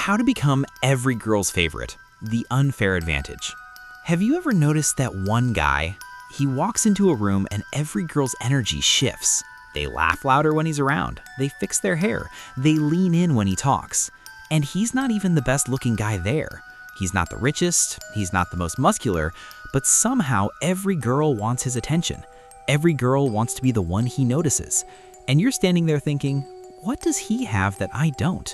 How to become every girl's favorite, the unfair advantage. Have you ever noticed that one guy? He walks into a room and every girl's energy shifts. They laugh louder when he's around, they fix their hair, they lean in when he talks. And he's not even the best looking guy there. He's not the richest, he's not the most muscular, but somehow every girl wants his attention. Every girl wants to be the one he notices. And you're standing there thinking, what does he have that I don't?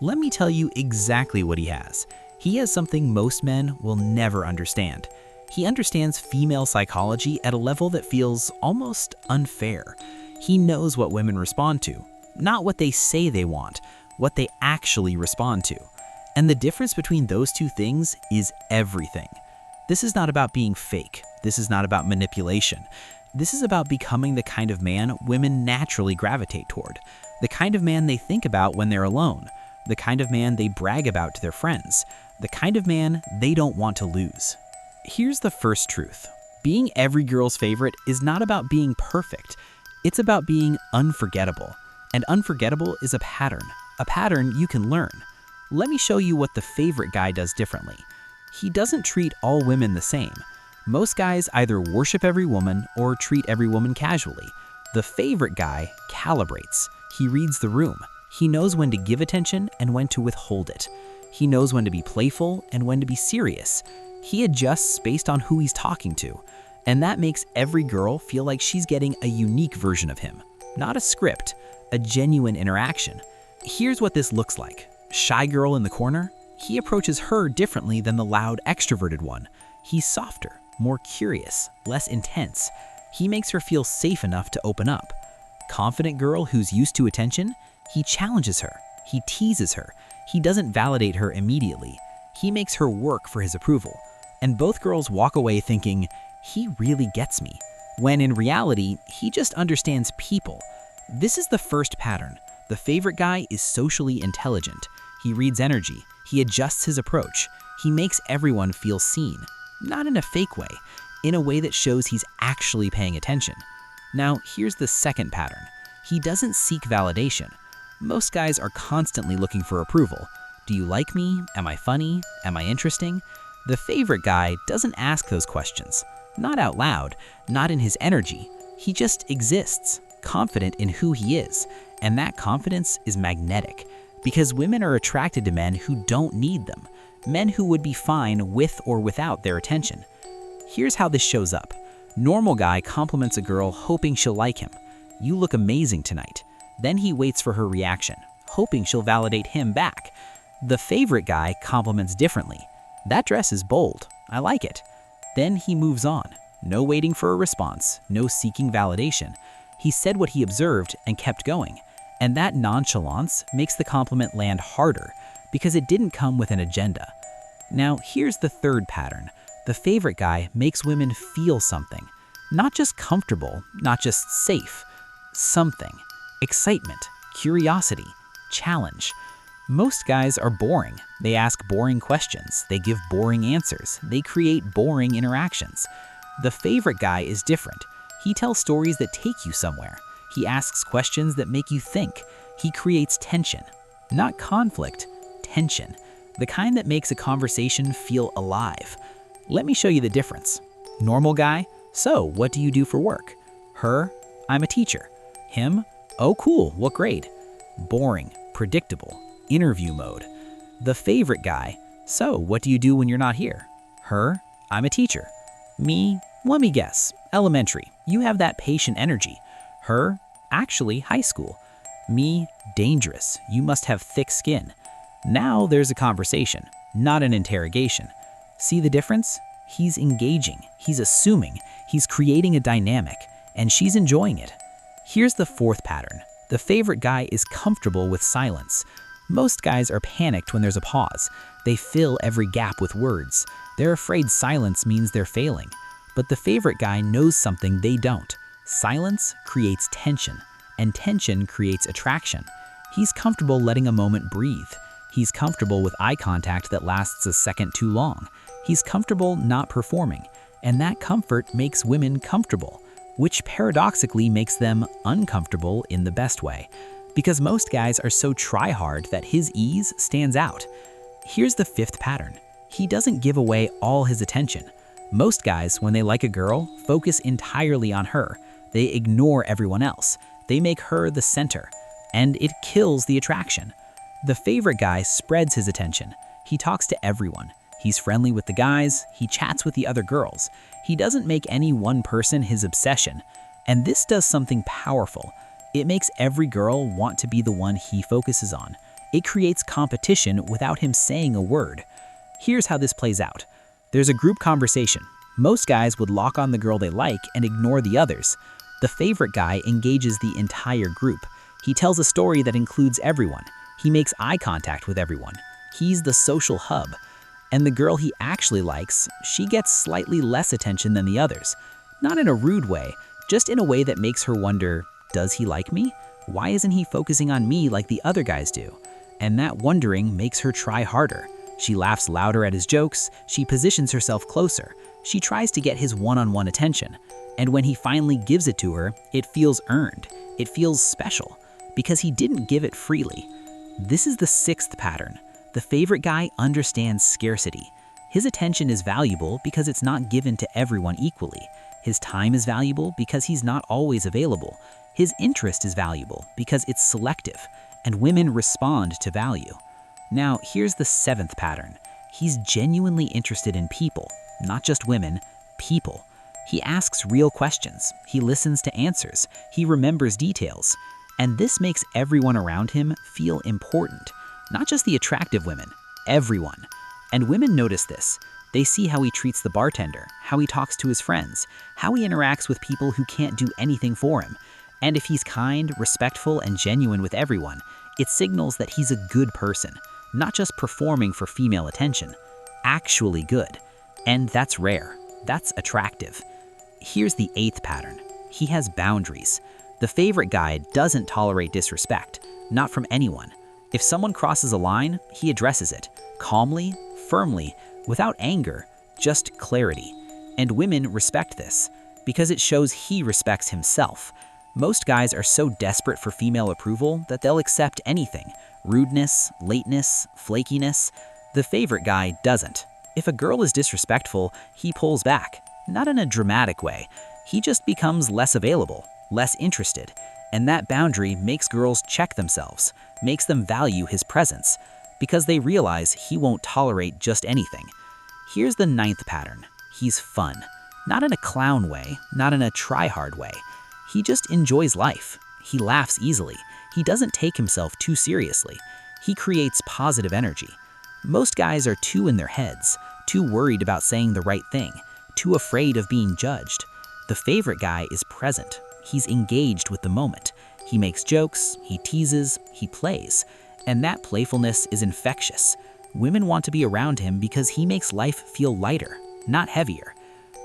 Let me tell you exactly what he has. He has something most men will never understand. He understands female psychology at a level that feels almost unfair. He knows what women respond to, not what they say they want, what they actually respond to. And the difference between those two things is everything. This is not about being fake. This is not about manipulation. This is about becoming the kind of man women naturally gravitate toward, the kind of man they think about when they're alone, the kind of man they brag about to their friends, the kind of man they don't want to lose. Here's the first truth. Being every girl's favorite is not about being perfect. It's about being unforgettable. And unforgettable is a pattern you can learn. Let me show you what the favorite guy does differently. He doesn't treat all women the same. Most guys either worship every woman or treat every woman casually. The favorite guy calibrates. He reads the room. He knows when to give attention and when to withhold it. He knows when to be playful and when to be serious. He adjusts based on who he's talking to. And that makes every girl feel like she's getting a unique version of him. Not a script, a genuine interaction. Here's what this looks like. Shy girl in the corner? He approaches her differently than the loud, extroverted one. He's softer, more curious, less intense. He makes her feel safe enough to open up. Confident girl who's used to attention? He challenges her. He teases her. He doesn't validate her immediately. He makes her work for his approval. And both girls walk away thinking, he really gets me. When in reality, he just understands people. This is the first pattern. The favorite guy is socially intelligent. He reads energy. He adjusts his approach. He makes everyone feel seen. Not in a fake way, in a way that shows he's actually paying attention. Now, here's the second pattern. He doesn't seek validation. Most guys are constantly looking for approval. Do you like me? Am I funny? Am I interesting? The favorite guy doesn't ask those questions. Not out loud, not in his energy. He just exists, confident in who he is. And that confidence is magnetic, because women are attracted to men who don't need them, men who would be fine with or without their attention. Here's how this shows up. Normal guy compliments a girl hoping she'll like him. You look amazing tonight. Then he waits for her reaction, hoping she'll validate him back. The favorite guy compliments differently. That dress is bold. I like it. Then he moves on. No waiting for a response, no seeking validation. He said what he observed and kept going. And that nonchalance makes the compliment land harder because it didn't come with an agenda. Now, here's the third pattern. The favorite guy makes women feel something. Not just comfortable, not just safe. Something. Excitement, curiosity, challenge. Most guys are boring. They ask boring questions. They give boring answers. They create boring interactions. The favorite guy is different. He tells stories that take you somewhere. He asks questions that make you think. He creates tension. Not conflict, tension. The kind that makes a conversation feel alive. Let me show you the difference. Normal guy, so what do you do for work? Her, I'm a teacher. Him, oh cool, what grade? Boring, predictable, interview mode. The favorite guy, so what do you do when you're not here? Her, I'm a teacher. Me, let me guess, elementary. You have that patient energy. Her, actually high school. Me, dangerous. You must have thick skin. Now there's a conversation, not an interrogation. See the difference? He's engaging, he's assuming, he's creating a dynamic, and she's enjoying it. Here's the fourth pattern. The favorite guy is comfortable with silence. Most guys are panicked when there's a pause. They fill every gap with words. They're afraid silence means they're failing. But the favorite guy knows something they don't. Silence creates tension, and tension creates attraction. He's comfortable letting a moment breathe. He's comfortable with eye contact that lasts a second too long. He's comfortable not performing, and that comfort makes women comfortable, which paradoxically makes them uncomfortable in the best way. Because most guys are so try-hard that his ease stands out. Here's the fifth pattern. He doesn't give away all his attention. Most guys, when they like a girl, focus entirely on her. They ignore everyone else. They make her the center, and it kills the attraction. The favorite guy spreads his attention. He talks to everyone. He's friendly with the guys. He chats with the other girls. He doesn't make any one person his obsession. And this does something powerful. It makes every girl want to be the one he focuses on. It creates competition without him saying a word. Here's how this plays out. There's a group conversation. Most guys would lock on the girl they like and ignore the others. The favorite guy engages the entire group. He tells a story that includes everyone. He makes eye contact with everyone. He's the social hub. And the girl he actually likes, she gets slightly less attention than the others. Not in a rude way, just in a way that makes her wonder, does he like me? Why isn't he focusing on me like the other guys do? And that wondering makes her try harder. She laughs louder at his jokes. She positions herself closer. She tries to get his one-on-one attention. And when he finally gives it to her, it feels earned. It feels special because he didn't give it freely. This is the sixth pattern. The favorite guy understands scarcity. His attention is valuable because it's not given to everyone equally. His time is valuable because he's not always available. His interest is valuable because it's selective, and women respond to value. Now, here's the seventh pattern. He's genuinely interested in people, not just women, people. He asks real questions. He listens to answers. He remembers details. And this makes everyone around him feel important. Not just the attractive women, everyone. And women notice this. They see how he treats the bartender, how he talks to his friends, how he interacts with people who can't do anything for him. And if he's kind, respectful, and genuine with everyone, it signals that he's a good person, not just performing for female attention, actually good. And that's rare. That's attractive. Here's the eighth pattern. He has boundaries. The favorite guy doesn't tolerate disrespect, not from anyone. If someone crosses a line, he addresses it, calmly, firmly, without anger, just clarity. And women respect this, because it shows he respects himself. Most guys are so desperate for female approval that they'll accept anything. Rudeness, lateness, flakiness. The favorite guy doesn't. If a girl is disrespectful, he pulls back. Not in a dramatic way. He just becomes less available, less interested. And that boundary makes girls check themselves, makes them value his presence, because they realize he won't tolerate just anything. Here's the ninth pattern. He's fun. Not in a clown way, not in a try-hard way. He just enjoys life. He laughs easily. He doesn't take himself too seriously. He creates positive energy. Most guys are too in their heads, too worried about saying the right thing, too afraid of being judged. The favorite guy is present. He's engaged with the moment. He makes jokes, he teases, he plays. And that playfulness is infectious. Women want to be around him because he makes life feel lighter, not heavier.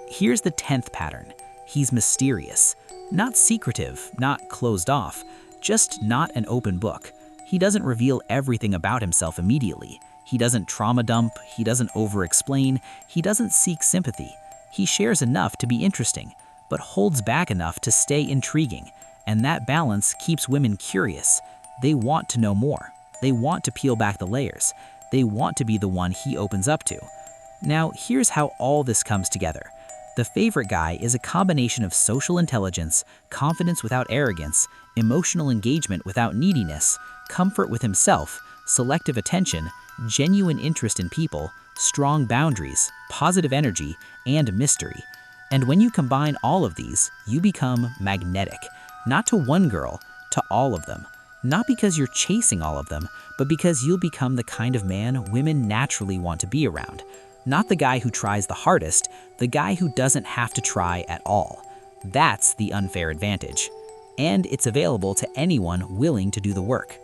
Here's the 10th pattern. He's mysterious. Not secretive, not closed off, just not an open book. He doesn't reveal everything about himself immediately. He doesn't trauma dump, he doesn't over-explain, he doesn't seek sympathy. He shares enough to be interesting, but holds back enough to stay intriguing. And that balance keeps women curious. They want to know more. They want to peel back the layers. They want to be the one he opens up to. Now, here's how all this comes together. The favorite guy is a combination of social intelligence, confidence without arrogance, emotional engagement without neediness, comfort with himself, selective attention, genuine interest in people, strong boundaries, positive energy, and mystery. And when you combine all of these, you become magnetic. Not to one girl, to all of them. Not because you're chasing all of them, but because you'll become the kind of man women naturally want to be around. Not the guy who tries the hardest, the guy who doesn't have to try at all. That's the unfair advantage. And it's available to anyone willing to do the work.